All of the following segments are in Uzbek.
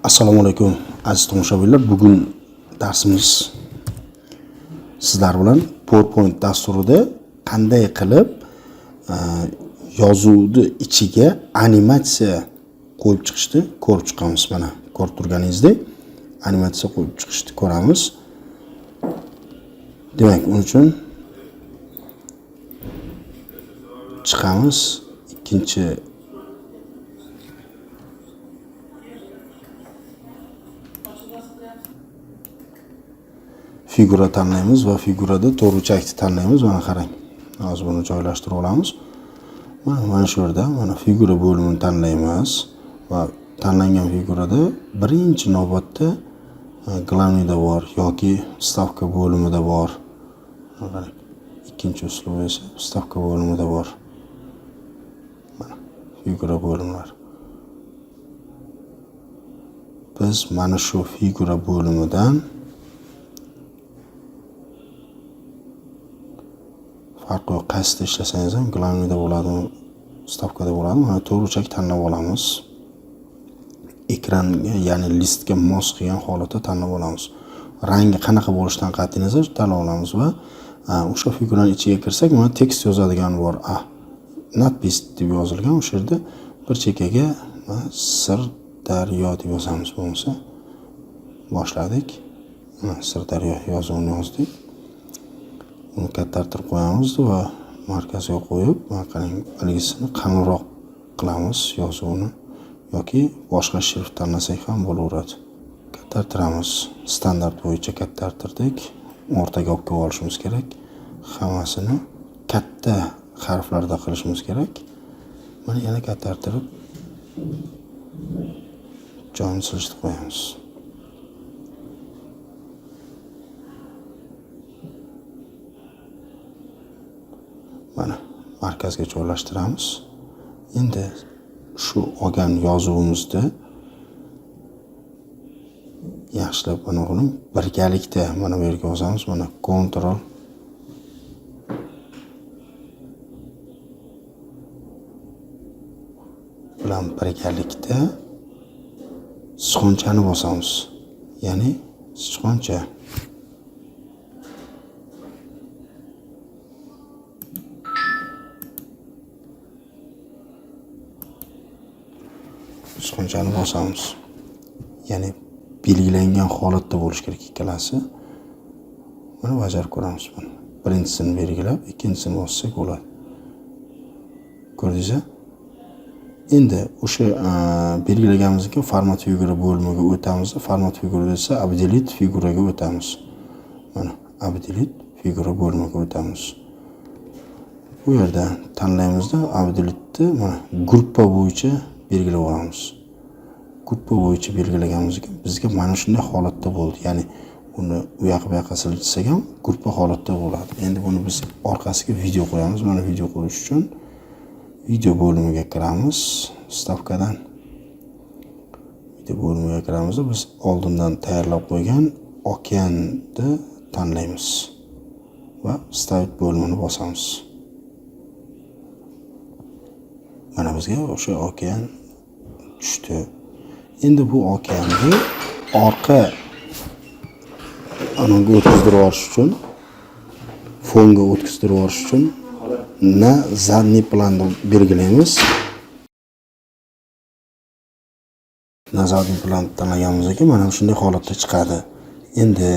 Assalomu alaykum aziz tomoshabinlar. Bugun darsimiz sizlar bilan PowerPoint dasturida qanday qilib yozuvni ichiga animatsiya qo'yib chiqishni ko'rib chiqamiz. Mana ko'rib turganingizdek animatsiya qo'yib chiqishni ko'ramiz. Demak, uning uchun chiqamiz. Ikkinchi figura tanlaymiz va figurada to'rtburchakni tanlaymiz. Mana qarang. Hozir buni joylashtirib olamiz. Mana shu yerda mana figura bo'limini tanlaymiz va tanlangan figurada birinchi navbatda glavniyda bor yoki stavka bo'limida bor. Qarang. Ikkinchi uslub esa stavka bo'limida bor. Mana figura bo'limlar. Biz mana shu figura bo'limidan farqi yo'q, qaysida ishlasangiz ham glavniyda bo'ladimi, stavkada bo'ladimi, mana to'rtburchak tanlab olamiz. Ekranga, ya'ni listga mos kelgan holatda tanlab olamiz. Rangi qanaqa bo'lishidan qat'iy nazar tanlab olamiz va o'sha figuraning ichiga kirsak, mana tekst yozadigan bor. Nadpis deb yozilgan, o'sha yerda bir chekkaga Sirdaryo deb yozamiz. Bo'lmasa boshladik. Sirdaryo yozuvini yozdik. Uni kattartirib qo'yamiz va markazga qo'yib, mana qarang, ilgisini qalinroq qilamiz yozuvni yoki boshqa shrift tanlasak ham bo'laveradi. Kattartiramiz. Standart bo'yicha kattartirdik. O'rtaga olib kelib olishimiz kerak. Hammasini katta harflarda qilishimiz kerak. Mana yana kattartirib joyini silishtirib qo'yamiz. Mana markazga joylashtiramiz. Endi shu olgan yozuvimizni yaxshilab mana uni birgalikda mana bu yerga yozamiz. Mana Ctrl bilan birgalikda sichqonchani bosamiz. Ya'ni sichqoncha. Sichqonchani bosamiz. Ya'ni belgilangan holatda bo'lish kerak ikkalasi. Mana bajarib ko'ramiz buni. Birinchisini belgilab, ikkinchisini bossak bo'ladi. Ko'rdingizmi? Endi o'sha belgilaganimizga format figura bo'limiga o'tamiz. Format figura esa update figuraga o'tamiz. Mana update figura bo'limiga o'tamiz. Bu yerda tanlaymizda update'ni mana gruppa bo'yicha belgilab olamiz. Gruppa bo'yicha belgilaganimizga bizga mana shunday holatda bo'ldi. Ya'ni uni u yoqqa siljisak ham gruppa holatda bo'ladi. Endi buni biz orqasiga video qo'yamiz. Mana video qo'yish uchun video bo'limiga kiramiz. Stavkadan video bo'limiga kiramiz. Biz oldindan tayyorlab qo'ygan okeanni tanlaymiz va stavit bo'limini bosamiz. Mana bizga o'sha okean tushdi. Endi bu okeanni orqa anaga o'tkazdirib yuborish uchun, fonga o'tkazdirib yuborish uchun na zadniy planni belgilaymiz. Na zadniy plan tanlaganimizda mana shunday holatda chiqadi. Endi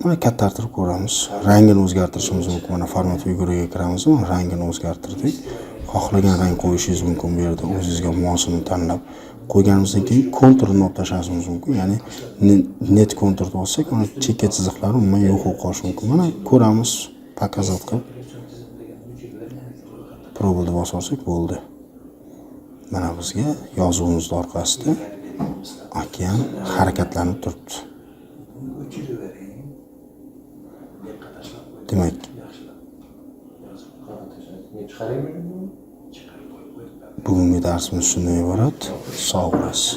mana kattartirib ko'ramiz. Rangini o'zgartirishimiz mumkin. Mana format figuraga kiramiz, rangini o'zgartirdik. Xohlagan rang qo'yishingiz mumkin. Bu yerda o'zingizga mosini tanlab qo'yganimizdan keyin konturni olib tashlashingiz mumkin. Ya'ni net konturni olsak, mana chekka chiziqlar umuman yo'q bo'lib qolishi mumkin. Mana ko'ramiz, pakazat qilib probni bosib olsak bo'ldi. Mana bizga yozuvimiz orqasida okean harakatlanib turibdi. Demak, bugungi darsimiz shundan iborat. Sog' bo'lasiz.